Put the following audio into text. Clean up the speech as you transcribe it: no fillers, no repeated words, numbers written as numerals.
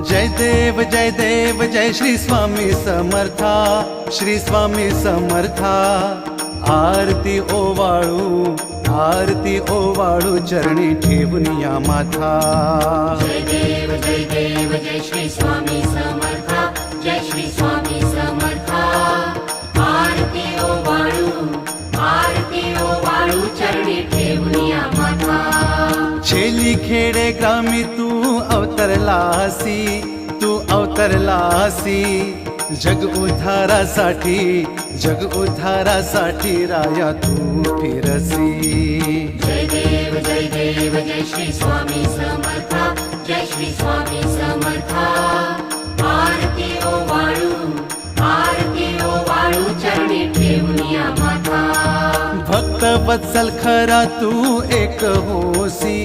जय देव जय श्री स्वामी समर्था, श्री स्वामी समर्था। आरती ओवाळू चरणी ठेवून या माथा। जय देव जय श्री स्वामी समर्था, जय श्री स्वामी समर्था। आरती ओवाळू चरणी ठेवून या माथा। छेली खेडे ग्रामी तू अवतरलासी, जग उद्धारासाठी राया तू फिरसी। जय देव जय श्री स्वामी समर्था, जय श्री स्वामी समर्था। आरती ओवाळू चरणी ठेवून या माथा। भक्त वत्सल खरा तू एक होसी,